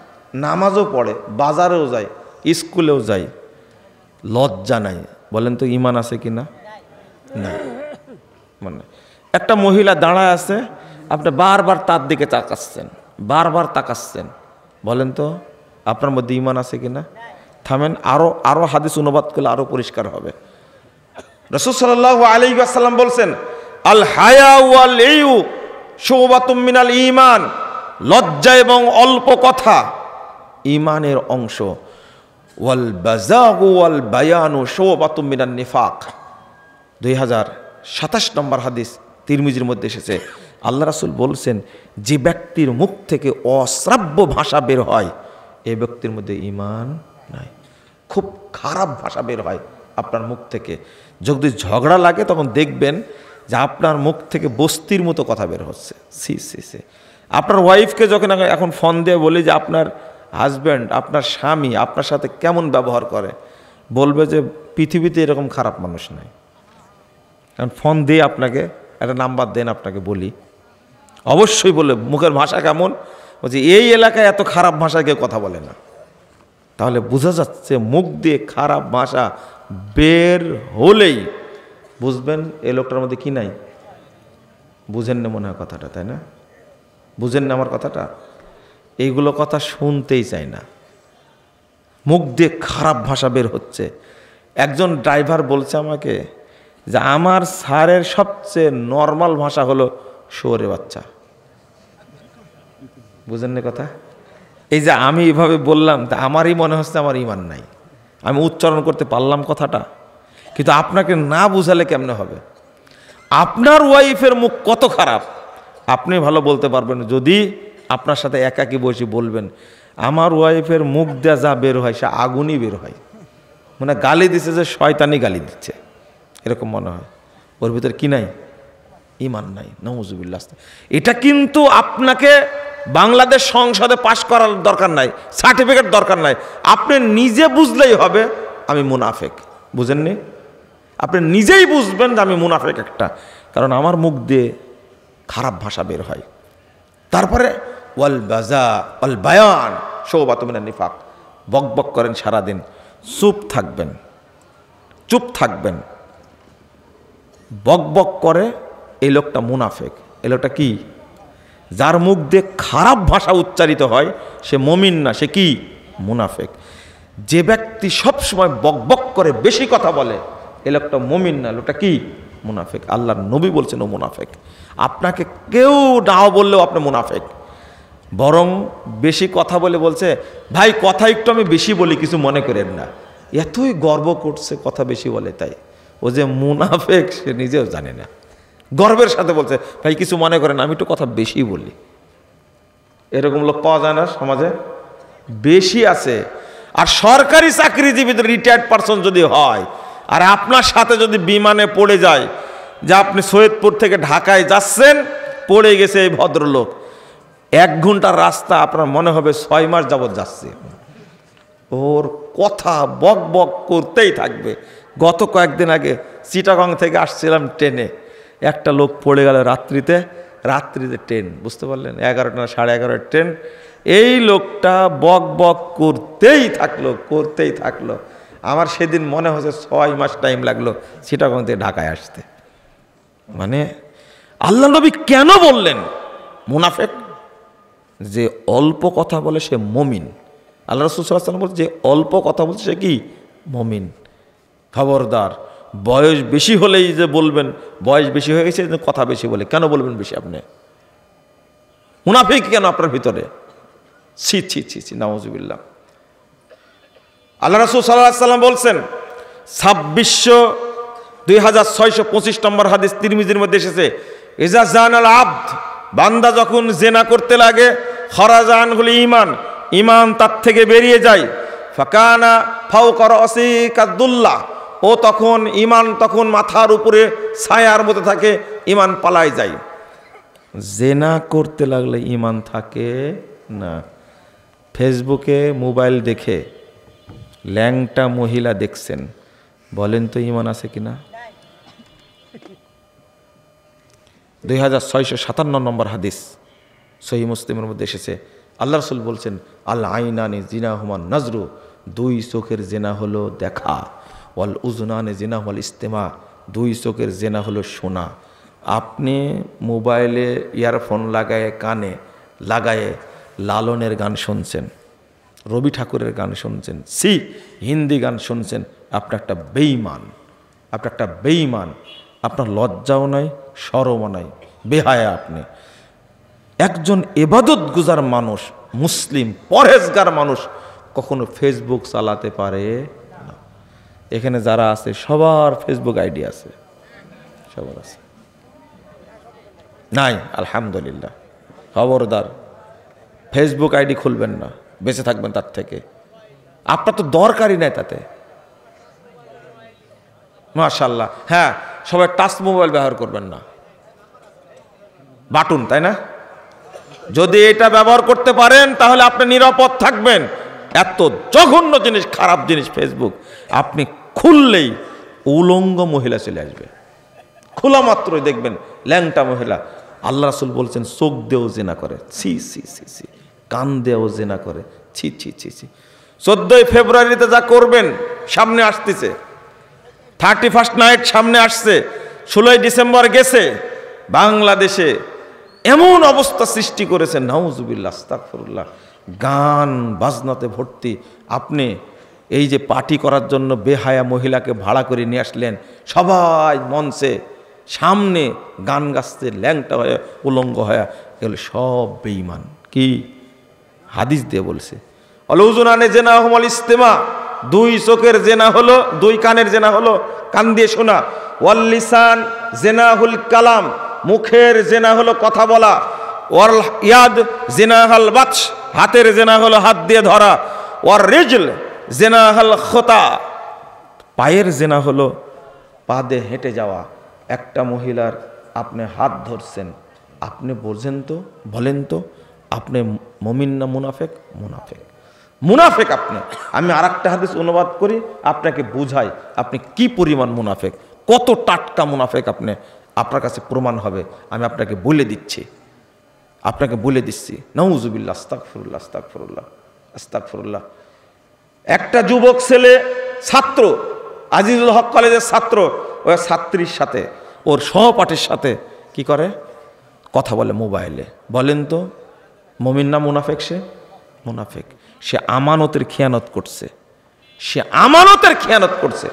নামাজও পড়ে, বাজারেও যায়, স্কুলেও যায়, লজ্জা নাই। বলেন তো ঈমান আছে কি না? না। মানে একটা মহিলা দাঁড়ায় আছে, আপনি বারবার তার দিকে তাকাচ্ছেন, বলেন তো আপনার মধ্যে ঈমান আছে কি না? থামেন, আরো হাদিস অনুবাদ করলে আরো পরিষ্কার হবে। রাসূল সাল্লাল্লাহু আলাইহি ওয়াসাল্লাম বলছেন, আল হায়া ওয়াল ইউ শুবাতুম মিনাল ঈমান, লজ্জা এবং অল্প কথা ঈমানের অংশ। ওয়াল বাযাগু ওয়াল বায়ানু শুবাতুম মিনান নিফাক। 2027 নম্বর হাদিস তিরমিজির মধ্যে এসেছে, আল্লাহ রাসূল বলছেন, যে ব্যক্তির মুখ থেকে অশ্রাব্য ভাষা বের হয়, এই ব্যক্তির মধ্যে ঈমান নাই। খুব খারাপ ভাষা বের হয় আপনার মুখ থেকে, যদি ঝগড়া লাগে তখন দেখবেন যে আপনার মুখ থেকে বস্তির মতো কথা বের হচ্ছে। সি আপনার ওয়াইফকে যখন এখন ফোন দিয়ে বলি যে আপনার হাজব্যান্ড, আপনার স্বামী আপনার সাথে কেমন ব্যবহার করে, বলবে যে পৃথিবীতে এরকম খারাপ মানুষ নাই। কারণ ফোন দিয়ে আপনাকে একটা নাম্বার দেন, আপনাকে বলি, অবশ্যই বলে মুখের ভাষা কেমন, বলছি এই এলাকায় এত খারাপ ভাষায় কেউ কথা বলে না। তাহলে বোঝা যাচ্ছে মুখ দিয়ে খারাপ ভাষা বের হলেই বুঝবেন এই লোকটার মধ্যে কি নাই। বুঝেন না মনে হয় কথাটা, তাই না? বুঝেন না আমার কথাটা? এইগুলো কথা শুনতেই চাই না, মুখ দিয়ে খারাপ ভাষা বের হচ্ছে। একজন ড্রাইভার বলছে আমাকে যে আমার স্যারের সবচেয়ে নর্মাল ভাষা হলো শুয়োরে বাচ্চা। বুঝেন না কথা? এই যে আমি এইভাবে বললাম, তা আমারই মনে হচ্ছে আমার ঈমান নাই। আমি উচ্চারণ করতে পারলাম কথাটা, কিন্তু আপনাকে না বুঝালে কেমনে হবে? আপনার ওয়াইফের মুখ কত খারাপ আপনি ভালো বলতে পারবেন যদি আপনার সাথে একাকি বসে বলবেন, আমার ওয়াইফের মুখ দিয়ে যা বের হয় সে আগুনই বের হয়, মানে গালি দিচ্ছে যে শয়তানি গালি দিচ্ছে, এরকম মনে হয়। ওর ভিতরে কি নাই? ঈমান নাই। নাউজুবিল্লাহ। এটা কিন্তু আপনাকে বাংলাদেশ সংসদে পাশ করার দরকার নাই, সার্টিফিকেট দরকার নাই, আপনি নিজে বুঝলেই হবে আমি মুনাফেক। বুঝেননি? আপনি নিজেই বুঝবেন যে আমি মুনাফেক একটা, কারণ আমার মুখ দিয়ে খারাপ ভাষা বের হয়। তারপরে ওয়াল বাজা ওয়াল বায়ান শুবাতুম মিনান নিফাক, বকবক করেন সারাদিন, চুপ থাকবেন, বকবক করে, এই লোকটা মুনাফেক। এই লোকটা কি? যার মুখ দিয়ে খারাপ ভাষা উচ্চারিত হয় সে মুমিন না, সে কি? মুনাফেক। যে ব্যক্তি সব সময় বকবক করে, বেশি কথা বলে, এ লোকটা মুমিন না, লোকটা কি মুনাফিক। আল্লাহর নবী বলছেন ও মুনাফিক। আপনাকে কেউ নাও বললেও আপনি মুনাফিক। বরং বেশি কথা বলে বলছে, ভাই কথা একটু আমি বেশি বলি, কিছু মনে করেন না। এতই গর্ব করছে কথা বেশি বলে, তাই ও যে মুনাফিক সে নিজেও জানে না। গর্বের সাথে বলছে, ভাই কিছু মনে করেন আমি একটু কথা বেশি বলি। এরকম লোক পাওয়া যায় না সমাজে, বেশি আছে। আর সরকারি চাকরিজীবীদের রিটায়ার্ড পারসন যদি হয়, আর আপনার সাথে যদি বিমানে পড়ে যায় যে আপনি সৈয়দপুর থেকে ঢাকায় যাচ্ছেন, পড়ে গেছে এই ভদ্রলোক, 1 ঘন্টার রাস্তা আপনার মনে হবে 6 মাস যাবৎ যাচ্ছে। ওর কথা বক বক করতেই থাকবে। গত কয়েকদিন আগে চিটাগং থেকে আসছিলাম ট্রেনে, একটা লোক পড়ে গেল রাত্রিতে ট্রেন, বুঝতে পারলেন, 11টা না 11:30 ট্রেন। এই লোকটা বক বক করতেই থাকলো। আমার সেদিন মনে হচ্ছে 6 মাস টাইম লাগলো চিটাগং থেকে ঢাকায় আসতে। মানে আল্লাহ নবী কেন বললেন মুনাফিক? যে অল্প কথা বলে সে মুমিন। আল্লাহ রাসূল সাল্লাল্লাহু আলাইহি ওয়াসাল্লাম বলছে যে অল্প কথা বলছে সে কি মুমিন। খবরদার, বয়স বেশি হলেই যে বলবেন বয়স বেশি হয়ে গেছে কথা বেশি বলে, কেন বলবেন বেশি? আপনি মুনাফিক কেন আপনার ভিতরে? ছি ছি ছি ছি, নাউজুবিল্লাহ। আল্লাহ রাসূল সাল্লাল্লাহু আলাইহি ওয়াসাল্লাম বলছেন 2625 নম্বর হাদিস তিরমিজির মধ্যে এসেছে, ইজা জানাল আবদ, বান্দা যখন জেনা করতে লাগে, খরাজা আনহুল ঈমান, ঈমান তার থেকে বেরিয়ে যায়, ফাকানা ফাওকা রাসি কাদুল্লাহ, ও তখন ঈমান তখন মাথার উপরে ছায়ার মতো থাকে, ঈমান পালায় যায়। জেনা করতে লাগলে ঈমান থাকে না। ফেসবুকে মোবাইল দেখে ল্যাংটা মহিলা দেখছেন, বলেন তো ঈমান আছে কিনা? 2657 নম্বর হাদিস সহিহ মুসলিমের মধ্যে এসেছে, আল্লাহ রাসূল বলছেন, আল আইনানি জিনাহুমা নাজরু, 2 চোখের জেনা হলো দেখা, ওয়াল উজনানি জিনাহুল ইস্তেমা, 2 চোখের জেনা হলো শোনা। আপনি মোবাইলে ইয়ারফোন লাগায়ে কানে লাগায়ে লালনের গান শুনছেন, রবি ঠাকুরের গান শুনছেন, হিন্দি গান শুনছেন, আপনি একটা বেঈমান, আপনার লজ্জাও নাই, শরমও নাই, বেহায়া আপনি। একজন ইবাদত গুজার মানুষ, মুসলিম পরহেজগার মানুষ কখনো ফেসবুক চালাতে পারে না। এখানে যারা আছে সবার ফেসবুক আইডি আছে, সবার আছে? নাই? আলহামদুলিল্লাহ। খবরদার, ফেসবুক আইডি খুলবেন না, বেঁচে থাকবেন তার থেকে। আপনার তো দরকারই নাই তাতে। মাশাআল্লাহ। হ্যাঁ, সবাই টাচ মোবাইল ব্যবহার করবেন না, বাটন, তাই না? যদি এটা ব্যবহার করতে পারেন তাহলে আপনি নিরাপদ থাকবেন। এত জঘন্য জিনিস, খারাপ জিনিস ফেসবুক, আপনি খুললেই উলঙ্গ মহিলা চলে আসবে। খোলা মাত্রই দেখবেন ল্যাংটা মহিলা। আল্লাহ রাসূল বলছেন চোখ দিয়েও জিনা করে, ছি ছি ছি ছি, কান দিয়েও জিনা করে, ছি ছি ছি ছি। 14 ফেব্রুয়ারিতে যা করবেন সামনে আসতেছে, 31st নাইট সামনে আসছে, 16 ডিসেম্বর গেছে, বাংলাদেশে এমন অবস্থা সৃষ্টি করেছে, নাউজুবিল্লাহ, আস্তাগফিরুল্লাহ, গান বাজনাতে ভর্তি। আপনি এই যে পার্টি করার জন্য বেহায়া মহিলাকে ভাড়া করে নিয়ে আসলেন, সবাই মঞ্চে সামনে গান গাচ্ছে, ল্যাংটা হয়ে উলঙ্গ হয়ে, এগুলো সব বেঈমান। কি হাদিস দিয়ে বলছে, অলুজুনানে জেনা হুমাল ইস্তেমা, 2 চোখের জেনা হলো, 2 কানের জেনা হলো কান দিয়ে শোনা, ওয়াল লিসান জেনাহুল কালাম, মুখের জেনা হলো কথা বলা, ওয়াল ইয়াদ জিনাহাল বাতশ, হাতের জেনা হলো হাত দিয়ে ধরা, ওয়ার রিজল জিনাহাল খতা, পায়ের জেনা হলো পা দিয়ে হেঁটে যাওয়া। একটা মহিলার আপনি হাত ধরছেন, আপনি বলেন তো আপনি মুমিন না মুনাফিক? মুনাফিক আপনি। আমি আরেকটা হাদিস অনুবাদ করি, আপনাকে বুঝাই আপনি কি পরিমাণ মুনাফিক, কত টাটকা মুনাফিক আপনি, আপনার কাছে প্রমাণ হবে। আমি আপনাকে বলে দিচ্ছি, নাউজুবিল্লাহ, আস্তাগফিরুল্লাহ, আস্তাগফিরুল্লাহ, আস্তাগফিরুল্লাহ। একটা যুবক ছেলে, ছাত্র, আজিজুল হক কলেজের ছাত্র, ওই ছাত্রীর সাথে, ওর সহপাঠীর সাথে কি করে? কথা বলে মোবাইলে। বলেন তো মুমিন না মুনাফিক? সে মুনাফিক। সে আমানতের খেয়ানত করছে,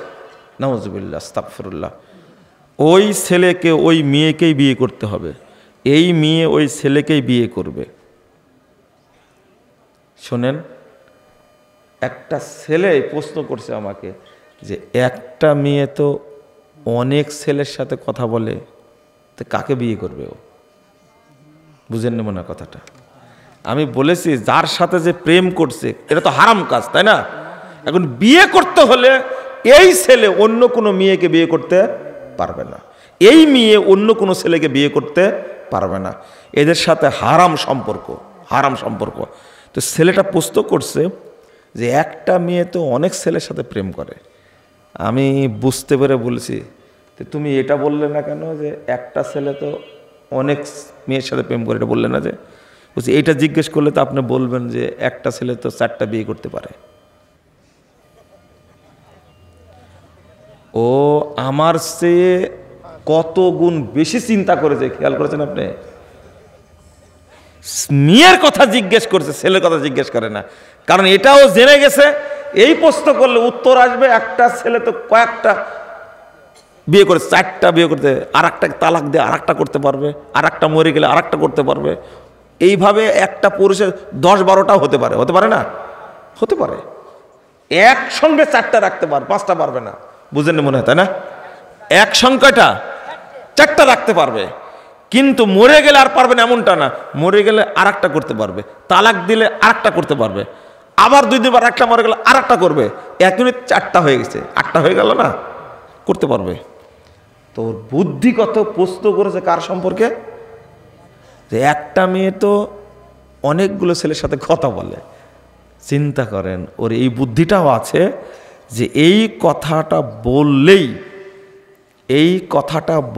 নাউজুবিল্লাহ, আস্তাগফিরুল্লাহ। ওই ছেলেকে ওই মেয়েকেই বিয়ে করতে হবে, এই মেয়ে ওই ছেলেকেই বিয়ে করবে। শোনেন, একটা ছেলে প্রশ্ন করছে আমাকে যে একটা মেয়ে তো অনেক ছেলের সাথে কথা বলে, তো কাকে বিয়ে করবে ও? বুঝেননি মনে হয় কথাটা? আমি বলেছি যার সাথে যে প্রেম করছে এটা তো হারাম কাজ, তাই না? এখন বিয়ে করতে হলে এই ছেলে অন্য কোনো মেয়েকে বিয়ে করতে পারবে না, এই মেয়ে অন্য কোনো ছেলেকে বিয়ে করতে পারবে না, এদের সাথে হারাম সম্পর্ক, হারাম সম্পর্ক। তো ছেলেটা প্রশ্ন করছে যে একটা মেয়ে তো অনেক ছেলের সাথে প্রেম করে। আমি বুঝতে পেরে বলছি তো তুমি এটা বললে না কেন যে একটা ছেলে তো অনেক মেয়ের সাথে প্রেম করে, এটা বললে না যে? বলছি এইটা জিজ্ঞেস করলে তো আপনি বলবেন যে একটা ছেলে তো 4টা বিয়ে করতে পারে। ও আমার চেয়ে কত গুণ বেশি চিন্তা করেছে, খেয়াল করেছেন আপনি? মেয়ের কথা জিজ্ঞেস করছে, ছেলের কথা জিজ্ঞেস করে না। কারণ এটাও জেনে গেছে এই প্রশ্ন করলে উত্তর আসবে একটা ছেলে তো কয়েকটা বিয়ে করে, 4টা বিয়ে করতে, আর একটা তালাক দিয়ে আর একটা করতে পারবে, আর একটা মরে গেলে আর একটা করতে পারবে। এইভাবে একটা পুরুষের 10-12টাও হতে পারে, হতে পারে না? হতে পারে। একসঙ্গে 4টা রাখতে পারবে, 5টা পারবে না। বুঝেননি মনে হয়, তাই না? একসঙ্গেটা 4টা রাখতে পারবে, কিন্তু মরে গেলে আর পারবে না এমনটা না। মরে গেলে আর একটা করতে পারবে, তালাক দিলে আর একটা করতে পারবে, আবার 2 দিন পর একটা মরে গেলে আর একটা করবে। একদিনে 4টা হয়ে গেছে, 8টা হয়ে গেল না, করতে পারবে। তোর বুদ্ধিগত প্রশ্ন করেছে কার সম্পর্কে? যে একটা মেয়ে তো অনেকগুলো ছেলের সাথে কথা বলে। চিন্তা করেন, ওর এই বুদ্ধিটাও আছে যে এই কথাটা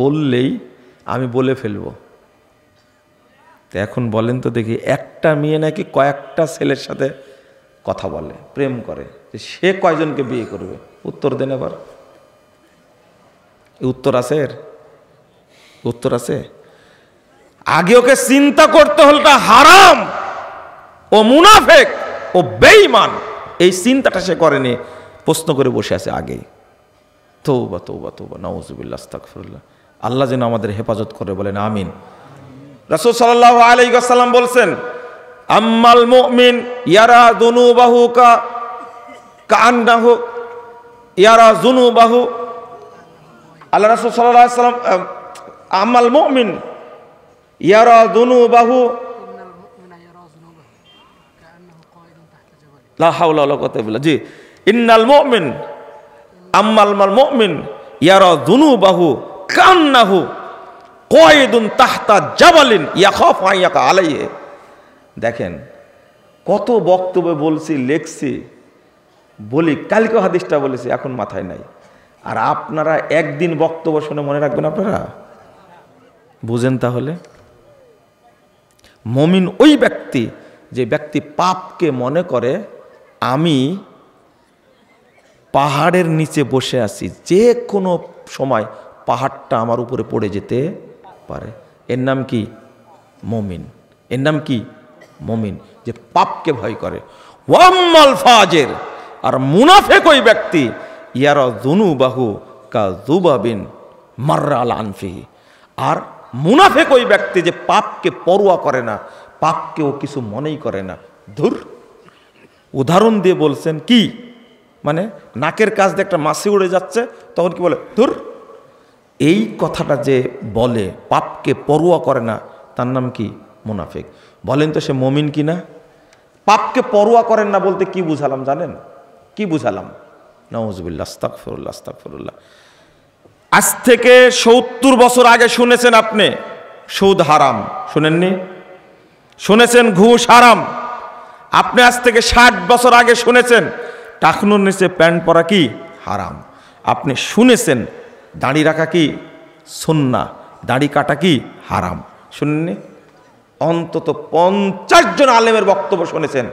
বললেই আমি বলে ফেলবো। তো এখন বলেন তো দেখি, একটা মেয়ে নাকি কয়েকটা ছেলের সাথে কথা বলে, প্রেম করে, সে কয়জনকে বিয়ে করবে? উত্তর দেন এবার। উত্তর আছে? এর উত্তর আছে? আগে ওকে চিন্তা করতে হলটা হারাম, ও মুনাফেক, ও বেঈমান, এই চিন্তাটা সে করেনি, প্রশ্ন করে বসে আছে আগেই। তওবা তওবা তওবা, নাউজুবিল্লাহ, আস্তাগফিরুল্লাহ। আল্লাহ যেন আমাদের হেফাজত করে, বলেন আমিন। রাসূল সাল্লাল্লাহু আলাইহি ওয়াসাল্লাম বলছেন, আম্মাল মুমিন ইয়ারা যুনুবাহু কাআন্নাহু ইয়ারা যুনুবাহু। আল্লাহ রাসূল সাল্লাল্লাহু আলাইহি ওয়াসাল্লাম, আম্মাল মুমিন ইয়ারা যুনুবাহু লা হাওলা ওয়ালা কুওয়াতা ইল্লা বিল্লাহ। জি, ইন্নাল মুমিন আম্মাল মুমিন ইয়ারা যুনুবাহু কান্নাহু কয়দুন তাহতা জাবালিন ইয়াখাফু আইয়াকা আলাইহি। দেখেন কত বক্তব্য বলছি, লেখছি, বলি, কালকে হাদিসটা বলেছি, এখন মাথায় নাই। আর আপনারা একদিন বক্তব্য শুনে মনে রাখবেন আপনারা? বুঝেন তাহলে? মুমিন ওই ব্যক্তি যে ব্যক্তি পাপকে মনে করে আমি পাহাড়ের নিচে বসে আছি, যে কোনো সময় পাহাড়টা আমার উপরে পড়ে যেতে পারে। এর নাম কি? মুমিন। এর নাম কি? মুমিন, যে পাপকে ভয় করে। ওয়াম্মাল ফাজের, আর মুনাফিক ওই ব্যক্তি ইয়ারা যুনুবাহু কাযুবাবিন মাররা আলা আনফিহি, আর মুনাফিক ওই ব্যক্তি যে পাপকে পরোয়া করে না, পাপকে ও কিছু মনেই করে না। ধুর, উদাহরণ দিয়ে বলছেন কি, মানে নাকের কাছ দিয়ে একটা মাছি উড়ে যাচ্ছে, তখন কি বলে? ধুর। এই কথাটা যে বলে, পাপকে পরোয়া করে না, তার নাম কি? মুনাফিক। বলেন তো সে মুমিন কি না? পাপকে পরোয়া করেন না বলতে কি বুঝালাম জানেন? কি বুঝালাম? নাউজুবিল্লাহ, আস্তাগফিরুল্লাহ, আস্তাগফিরুল্লাহ। আজ থেকে 70 বছর আগে শুনেছেন আপনি সুদ হারাম, শুনেননি? শুনেছেন ঘুষ হারাম। আপনি আজ থেকে 60 বছর আগে শুনেছেন টাকনুর নিচে প্যান্ট পরা কি হারাম। আপনি শুনেছেন দাড়ি রাখা কি সুন্নাহ, দাড়ি কাটা কি হারাম, শুনেননি? অন্তত 50 জন আলেমের বক্তব্য শুনেছেন।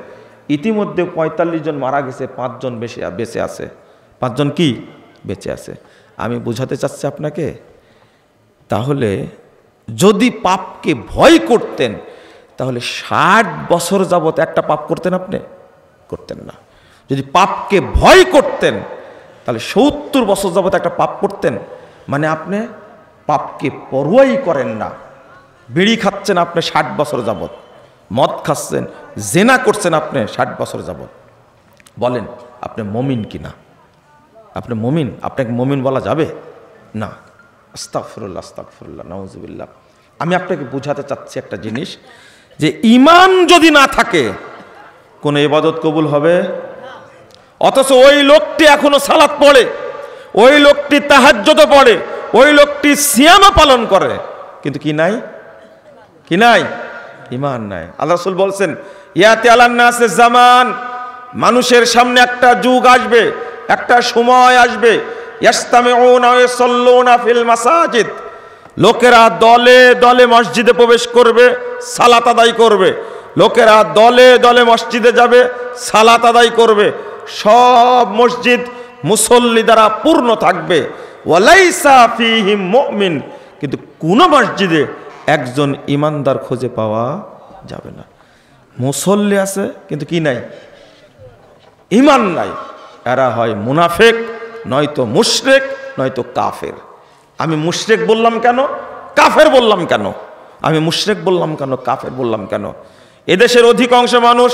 ইতিমধ্যে 45 জন মারা গেছে, 5 জন বেঁচে আছে। 5 জন কি বেঁচে আছে? আমি বুঝাতে চাচ্ছি আপনাকে, তাহলে যদি পাপকে ভয় করতেন তাহলে 60 বছর যাবত একটা পাপ করতেন আপনি? করতেন না। যদি পাপকে ভয় করতেন তাহলে 70 বছর যাবত একটা পাপ করতেন, মানে আপনি পাপকে পরোয়াই করেন না। বিড়ি খাচ্ছেন আপনি 60 বছর যাবত, মদ খাচ্ছেন, জেনা করছেন আপনি 60 বছর যাবত। বলেন আপনি মমিন কিনা? আপনি মমিন? আপনাকে মমিন বলা যাবে না। আস্তাগফিরুল্লাহ, আস্তাগফিরুল্লাহ, নাউজুবিল্লাহ। আমি আপনাকে বোঝাতে চাচ্ছি একটা জিনিস, যে ঈমান যদি না থাকে কোন ইবাদত কবুল হবে? অথচ ওই লোকটি এখনো সালাত পড়ে, ওই লোকটি তাহাজ্জুদ পড়ে, ওই লোকটি সিয়াম পালন করে, কিন্তু কি নাই? কি নাই? ঈমান নাই। আল্লাহ রাসূল বলছেন, ইয়াতি আলান নাসে জামান, মানুষের সামনে একটা যুগ আসবে, একটা সময় আসবে, ইয়াস্তামিউনা ওয়া ইয়াসাল্লুনা ফিল মাসাজিদ, লোকেরা দলে দলে মসজিদে প্রবেশ করবে, সালাত আদায় করবে। লোকেরা দলে দলে মসজিদে যাবে, সালাত আদায় করবে। সব মসজিদ মুসল্লি দ্বারা পূর্ণ থাকবে। ওয়ালাইসা ফীহিম মুমিন, কিন্তু কোন মসজিদে একজন ইমানদার খুঁজে পাওয়া যাবে না। মুসল্লি আছে কিন্তু কি নাই? ঈমান নাই। এরা হয় মুনাফিক, নয়তো মুশরিক, নয়তো কাফের। আমি মুশরিক বললাম কেন, কাফের বললাম কেন? আমি মুশরিক বললাম কেন, কাফের বললাম কেন? এদেশের অধিকাংশ মানুষ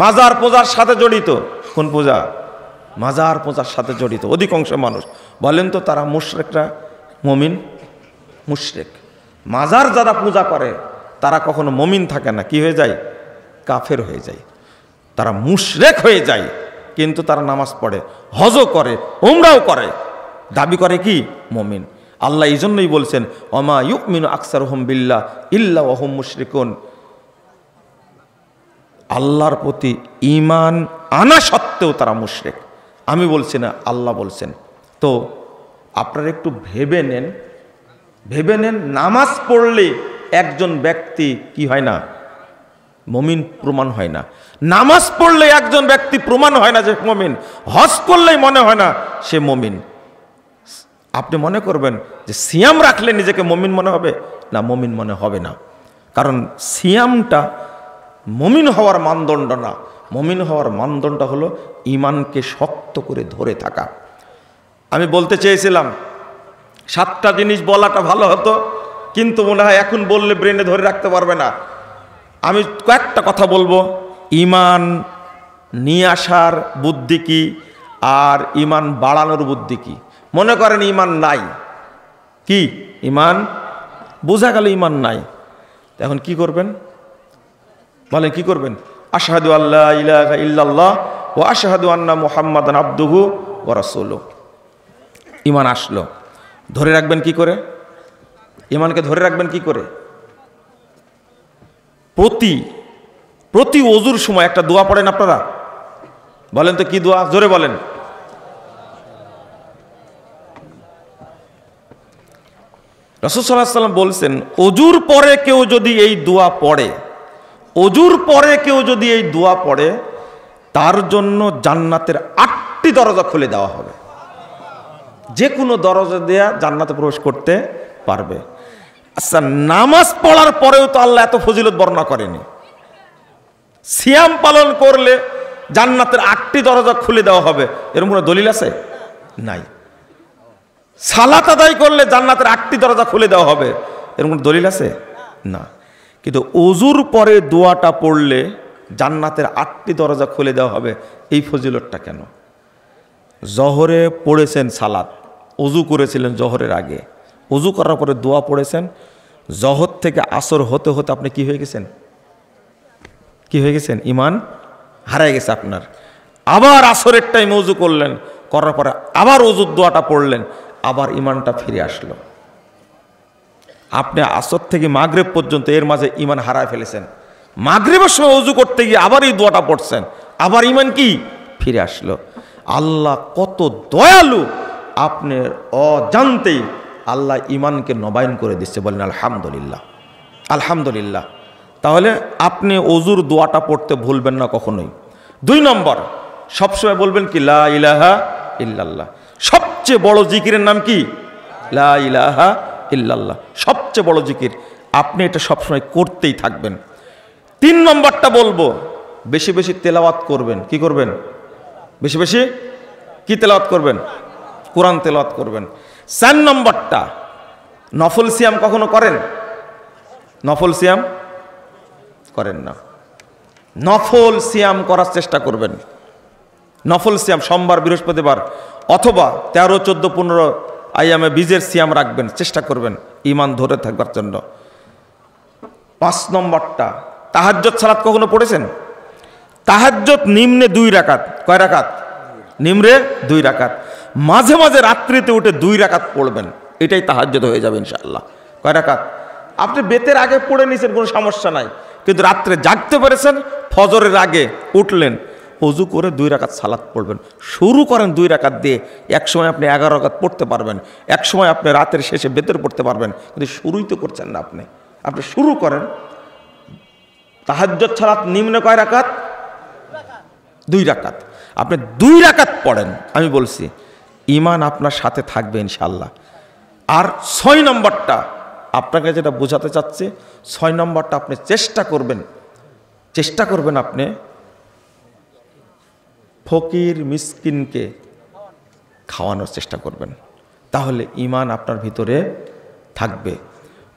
মাজার পূজার সাথে জড়িত। কোন পূজা? মাজার পূজার সাথে জড়িত অধিকাংশ মানুষ। বলেন তো তারা মুশরিকরা মুমিন? মুশরিক। মাজার যারা পূজা করে তারা কখনো মুমিন থাকে না, কি হয়ে যায়? কাফের হয়ে যায়। তারা মুশরিক হয়ে যায়, কিন্তু তারা নামাজ পড়ে, হজও করে, উমরাও করে, দাবি করে কি মুমিন। আল্লাহ এই জন্যই বলছেন, ওমা ইউমিনু আকসারুহুম বিল্লাহ ইল্লা ওয়া হুম মুশরিকুন। আল্লাহর প্রতি ঈমান আনা সত্ত্বেও তারা মুশরিক। আমি বলছি না, আল্লাহ বলছেন। তো আপনারা একটু ভেবে নেন, নামাজ পড়লে একজন ব্যক্তি কি হয় না? মুমিন প্রমাণ হয় না। নামাজ পড়লে একজন ব্যক্তি প্রমাণ হয় না যে মুমিন। হজ করলেই মনে হয় না সে মুমিন। আপনি মনে করবেন যে সিয়াম রাখলে নিজেকে মুমিন মনে হবে? না, মুমিন মনে হবে না। কারণ সিয়ামটা মুমিন হওয়ার মানদণ্ড না। মুমিন হওয়ার মানদণ্ড হলো ঈমানকে শক্ত করে ধরে থাকা। আমি বলতে চেয়েছিলাম 7টা জিনিস বলাটা ভালো হতো, কিন্তু মনে হয় এখন বললে ব্রেনে ধরে রাখতে পারবে না। আমি কয়েকটা কথা বলবো। ঈমান নিয়ে আসার বুদ্ধি কি, আর ঈমান বাড়ানোর বুদ্ধি কি। মনে করেন ঈমান নাই, কি ঈমান বোঝা গেল ঈমান নাই, এখন কি করবেন? বলেন কি করবেন? আশহাদু আল্লা ইলাহা ইল্লাল্লাহ ওয়া আশহাদু আন্না মুহাম্মাদান আবদুহু ওয়া রাসূলুহু। ঈমান আসলো, ধরে রাখবেন কি করে? ঈমানকে ধরে রাখবেন কি করে? প্রতি ওযুর সময় একটা দোয়া পড়েন আপনারা? বলেন তো কি দোয়া, জোরে বলেন। রাসূল সাল্লাল্লাহু আলাইহি ওয়াসাল্লাম বলছেন, ওযুর পরে কেউ যদি এই দোয়া পড়ে, ওযুর পরে কেউ যদি এই দোয়া পড়ে, তার জন্য জান্নাতের 8টি দরজা খুলে দেওয়া হবে। যে কোনো দরজা দেয়া জান্নাতে প্রবেশ করতে পারবে। আচ্ছা, নামাজ পড়ার পরেও তো আল্লাহ এত ফজিলত বর্ণনা করেনি। সিয়াম পালন করলে জান্নাতের 8টি দরজা খুলে দেওয়া হবে, এরকম কোনো দলিল আছে? নাই। সালাত আদায় করলে জান্নাতের 8টি দরজা খুলে দেওয়া হবে, এরকম কোনো দলিল আছে? না। কিন্তু ওযুর পরে দোয়াটা পড়লে জান্নাতের 8টি দরজা খুলে দেওয়া হবে, এই ফজিলতটা কেন? জহরে পড়েছেন সালাত, ওযু করেছিলেন জহরের আগে, ওযু করার পরে দোয়া পড়েছেন, জহর থেকে আসর হতে হতে আপনি কি হয়ে গেছেন? কি হয়ে গেছেন? ঈমান হারায় গেছে আপনার। আবার আসরের টাইম ওযু করলেন, করার পরে আবার ওযুর দোয়াটা পড়লেন, আবার ঈমানটা ফিরে আসলো। আপনি আসর থেকে মাগরিব পর্যন্ত এর মাঝে ঈমান হারায় ফেলেছেন। মাগরিবের সময় ওযু করতে গিয়ে আবার এই দোয়াটা পড়ছেন, আবার ঈমান কি ফিরে আসলো। আল্লাহ কত দয়ালু, আপনি অজান্তেই আল্লাহ ঈমানকে নবায়ন করে দিচ্ছে। বলেন আলহামদুলিল্লাহ, আলহামদুলিল্লাহ। তাহলে আপনি ওযুর দোয়াটা পড়তে ভুলবেন না কখনোই। 2 নম্বর, সবসময় বলবেন কি লা ইলাহা ইল্লাল্লাহ। সবচেয়ে বড় জিকিরের নাম কি? লা ইলাহা ইল্লাল্লাহ, সবচেয়ে বড় জিকির। আপনি এটা সবসময় করতেই থাকবেন। 3 নম্বরটা বলবো, বেশি বেশি তেলাওয়াত করবেন। কি করবেন? বেশি বেশি কি তেলাওয়াত করবেন? কোরআন তেলাওয়াত করবেন। 4 নম্বরটা, নফল সিয়াম কখনো করেন? নফল সিয়াম করেন না। নফল সিয়াম করার চেষ্টা করবেন। নফল সিয়াম সোমবার, বৃহস্পতিবার অথবা 13, 14, 15 আইয়ামে বীজের সিয়াম রাখবেন, চেষ্টা করবেন ঈমান ধরে থাকবার জন্য। 5 নম্বরটা, তাহাজ্জুদ সালাত কখনো পড়েছেন? তাহাজ্জুদ নিম্নে 2 রাকাত। কয় রাকাত? নিম্নে 2 রাকাত। মাঝে মাঝে রাত্রিতে উঠে 2 রাকাত পড়বেন, এটাই তাহাজ্জুদ হয়ে যাবে ইনশাআল্লাহ। কয় রাকাত? আপনি বেতের আগে পড়ে নিয়েছেন, কোনো সমস্যা নাই, কিন্তু রাত্রে জাগতে পেরেছেন, ফজরের আগে উঠলেন, ওযু করে 2 রাকাত সালাত পড়বেন। শুরু করেন 2 রাকাত দিয়ে, এক সময় আপনি 11 রাকাত পড়তে পারবেন, এক সময় আপনি রাতের শেষে বেতের পড়তে পারবেন, কিন্তু শুরুই তো করছেন না আপনি। আপনি শুরু করেন। তাহাজ্জুদ সালাত নিম্নে কয় রাকাত? 2 রাকাত। আপনি 2 রাকাত পড়েন, আমি বলছি ঈমান আপনার সাথে থাকবে ইনশাআল্লাহ। আর 6 নম্বরটা আপনাকে যেটা বোঝাতে চাচ্ছি, 6 নম্বরটা আপনি চেষ্টা করবেন আপনি ফকির মিসকিনকে খাওয়ানোর চেষ্টা করবেন, তাহলে ঈমান আপনার ভিতরে থাকবে।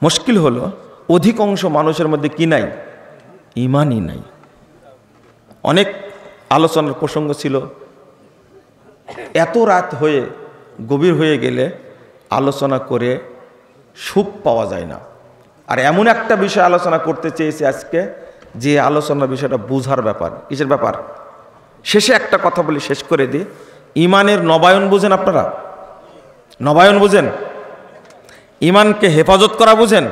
মুশকিল হলো অধিকাংশ মানুষের মধ্যে কি নাই? ঈমানই নাই। অনেক আলোচনার প্রসঙ্গ ছিল, এত রাত হয়ে গভীর হয়ে গেলে আলোচনা করে সুখ পাওয়া যায় না। আর এমন একটা বিষয় আলোচনা করতে চেয়েছি আজকে, যে আলোচনার বিষয়টা বুঝার ব্যাপার। কিসের ব্যাপার? শেষে একটা কথা বলি, শেষ করে দিই। ঈমানের নবায়ন বুঝেন আপনারা? নবায়ন বুঝেন? ঈমানকে হেফাজত করা বুঝেন?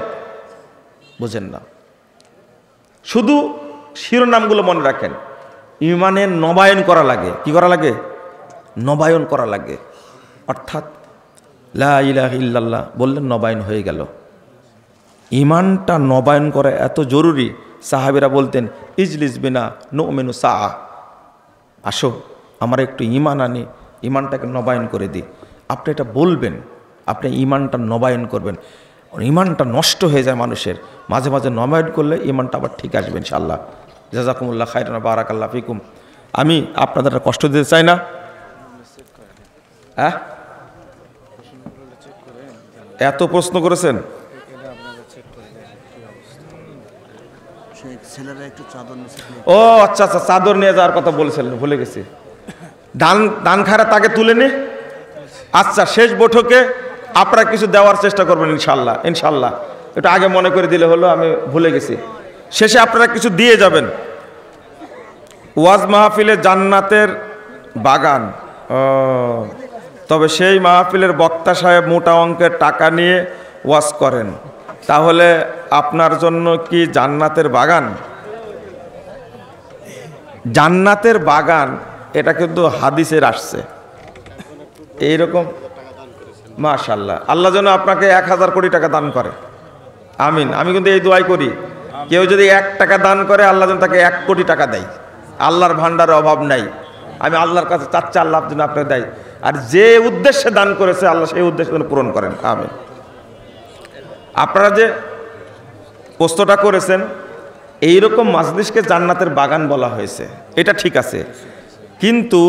বুঝেন না। শুধু শিরোনামগুলো মনে রাখেন। ঈমানের নবায়ন করা লাগে। কি করা লাগে? নবায়ন করা লাগে। অর্থাৎ লা ইলাহা ইল্লাল্লাহ বললেন, নবায়ন হয়ে গেল। ঈমানটা নবায়ন করা এত জরুরি, সাহাবীরা বলতেন ইজলিস বিনা নুমিনু সাআ, আসো আমার একটু ঈমান আনি, ঈমানটাকে নবায়ন করে দিই। আপনি এটা বলবেন, আপনি ঈমানটা নবায়ন করবেন। ঈমানটা নষ্ট হয়ে যায় মানুষের, মাঝে মাঝে নবায়ন করলে ঈমানটা আবার ঠিক আসবে ইনশাআল্লাহ। জাযাকুমুল্লাহ খাইরান, বারাকাল্লাহু ফিকুম। আমি আপনাদের কষ্ট দিতে চাই না। হ্যাঁ, এত প্রশ্ন করেছেন, ও আচ্ছা আচ্ছা, চাদর নিয়ে যাওয়ার কথা বলেছিলেন, ভুলে গেছি। দান খারা তাকে তুলে নি। আচ্ছা, শেষ বৈঠকে আপনারা কিছু দেওয়ার চেষ্টা করবেন ইনশাল্লাহ। ইনশাল্লাহ একটু আগে মনে করে দিলে হলো, আমি ভুলে গেছি। শেষে আপনারা কিছু দিয়ে যাবেন। ওয়াজ মাহফিলে জান্নাতের বাগান, তবে সেই মাহফিলের বক্তা সাহেব মোটা অঙ্কের টাকা নিয়ে ওয়াজ করেন, তাহলে আপনার জন্য কি জান্নাতের বাগান? জান্নাতের বাগান এটা কিন্তু হাদিসের আসছে এইরকম। মাশাআল্লাহ, আল্লাহ যেন আপনাকে 1000 কোটি টাকা দান করে, আমিন। আমি কিন্তু এই দোয়াই করি, কেউ যদি 1 টাকা দান করে আল্লাহ যেন তাকে 1 কোটি টাকা দেয়। আল্লাহর ভান্ডারের অভাব নাই। আমি আল্লাহর কাছে চাচ্ছি আল্লাহ যেন আপনাকে দেয়, আর যে উদ্দেশ্যে দান করেছে আল্লাহ সেই উদ্দেশ্যে যেন পূরণ করেন, আমিন। আপনারা যে প্রশ্নটা করেছেন, এইরকম মাজলিসকে জান্নাতের বাগান বলা হয়েছে, এটা ঠিক আছে, কিন্তু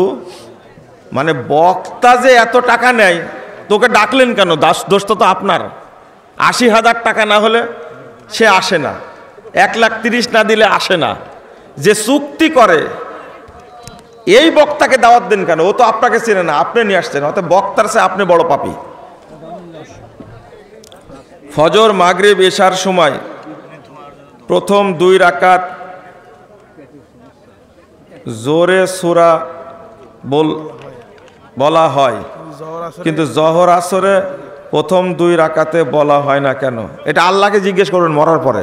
মানে বক্তা যে এত টাকা নেয়, তোকে ডাকলেন কেন? দোষটা তো আপনার। 80,000 টাকা না হলে সে আসে না, 1,30,000 না দিলে আসে না। যে চুক্তি করে এই বক্তাকে দাওয়াত দেন কেন? ও তো আপনাকে চেনে না, আপনি নিয়ে আসছেন, অর্থাৎ বক্তার চেয়ে আপনি বড় পাপী। ফজর, মাগরিব, এশার সময় প্রথম 2 রাকাত জোরে সূরা বলা হয়, কিন্তু জহর আসরে প্রথম 2 রাকাতে বলা হয় না কেন? এটা আল্লাহকে জিজ্ঞেস করবেন মরার পরে।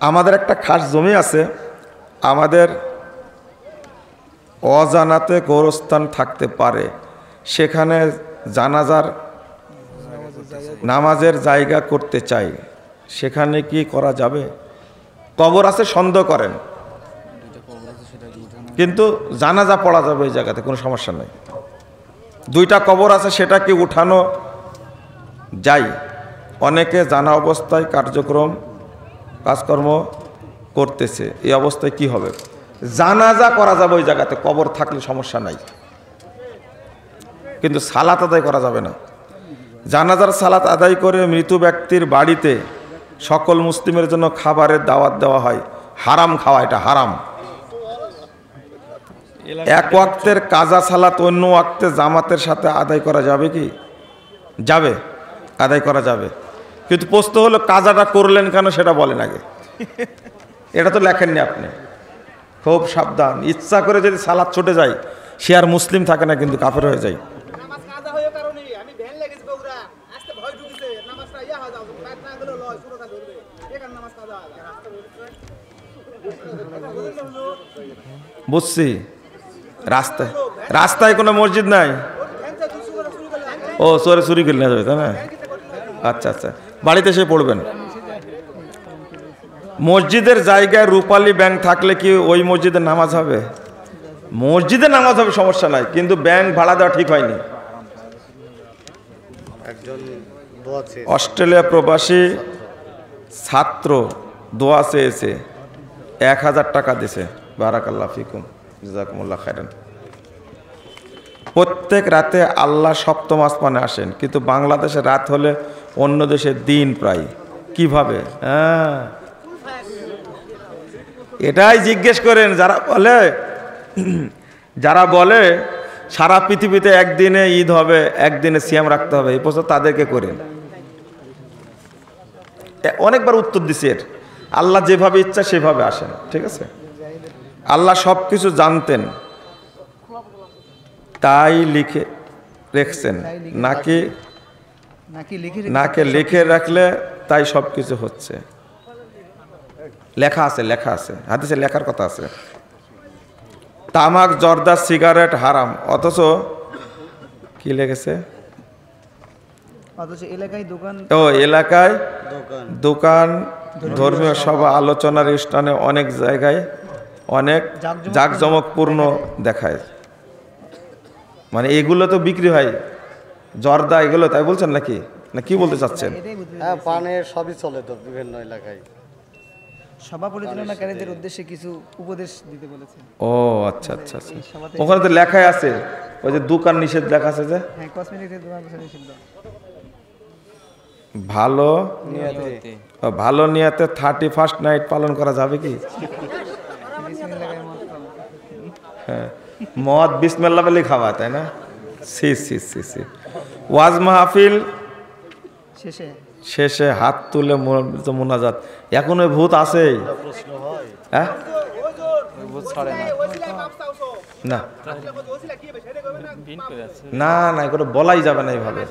আমাদের একটা খাস জমি আছে, আমাদের অজানাতে গোরস্থান থাকতে পারে, সেখানে জানাজার নামাজের জায়গা করতে চাই, সেখানে কি করা যাবে? কবর আছে সন্দেহ করেন, কিন্তু জানাজা পড়া যাবে এই জায়গাতে, কোনো সমস্যা নেই। 2টা কবর আছে, সেটা কি উঠানো যায়? অনেকে জানা অবস্থায় কাজকর্ম করতেছে, এই অবস্থায় কি হবে? জানাজা করা যাবে ওই জায়গাতে, কবর থাকলে সমস্যা নাই। কিন্তু সালাত আদায় করা যাবে না। জানাজার সালাত আদায় করে মৃত ব্যক্তির বাড়িতে সকল মুসলিমের জন্য খাবারের দাওয়াত দেওয়া হয়, হারাম খাওয়া, এটা হারাম। এক ওয়াক্তের কাজা সালাত অন্য ওয়াক্তে জামাতের সাথে আদায় করা যাবে কি? যাবে, আদায় করা যাবে। কিন্তু প্রশ্ন হলো কাজাটা করলেন কেন সেটা বলেন আগে। এটা তো লেখেননি আপনি। খুব সাবধান, ইচ্ছা করে যদি সালাত ছুটে যায় সে আর মুসলিম থাকে না, কিন্তু কাফের হয়ে যায়। বুঝছি, রাস্তায় রাস্তায় কোনো মসজিদ নাই। ও চোরে চুরি করে নিয়ে যাবে, তাই না? আচ্ছা আচ্ছা, বাড়িতে এসে পড়বেন। মসজিদের জায়গায় রূপালী ব্যাংক থাকলে কি ওই মসজিদে নামাজ হবে? মসজিদে নামাজ হবে, সমস্যা নাই, কিন্তু ব্যাংক ভাড়া দেওয়া ঠিক হয়নি। অস্ট্রেলিয়া প্রবাসী ছাত্র দোয়া চেয়েছে, 1000 টাকা দিছে। বারাকাল্লাহ ফিকুম, জাযাকুমুল্লাহ খাইরান। প্রত্যেক রাতে আল্লাহ সপ্তম আসমানে আসেন, কিন্তু বাংলাদেশে রাত হলে অন্য দেশে দিন প্রায়। কিভাবে? হ্যাঁ, এটাই জিজ্ঞেস করেন যারা বলে সারা পৃথিবীতে একদিনে ঈদ হবে, একদিনে সিয়াম রাখতে হবে, এই প্রশ্ন তাদেরকে করেন। অনেকবার উত্তর দিছে এর। আল্লাহ যেভাবে ইচ্ছা সেভাবে আসেন, ঠিক আছে? আল্লাহ সব কিছু জানতেন তাই লিখে রেখেছেন, নাকি লিখে রাখলে তাই সব কিছু হচ্ছে? লেখা আছে, লেখা আছে, হাদিসে লেখার কথা আছে। তামাক, জর্দা, সিগারেট হারাম, অথচ কি লেগেছে? এলাকায় দোকান, ধর্মীয় সভা, আলোচনার স্থানে অনেক জায়গায় অনেক জাঁকজমকপূর্ণ দেখায়। মানে এগুলো তো বিক্রি হয়, জর্দা এগুলো, তাই বলছেন নাকি? না কি বলতে চাচ্ছেন? হ্যাঁ, পানের সবই চলে তো বিভিন্ন এলাকায়। সভা পরিচালনাকারীদের উদ্দেশ্যে কিছু উপদেশ দিতে বলেছেন। ও আচ্ছা আচ্ছা আচ্ছা, ওখানে তো লেখাই আছে, ওই যে দোকান নিষেধ লেখা আছে যে। হ্যাঁ, কসমেটিক্সের দোকান নিষিদ্ধ। ভালো নিয়াতে 31st নাইট পালন করা যাবে কি? হ্যাঁ, মদ বিসমিল্লাহ বলে খাওয়া, তাই না? সি সি সি সি। ওয়াজ মাহফিল শেষে হাত তুলে মোনাজাত, এখন ওই ভূত আছে? হ্যাঁ, না না না, এগুলো বলাই যাবে না এইভাবে।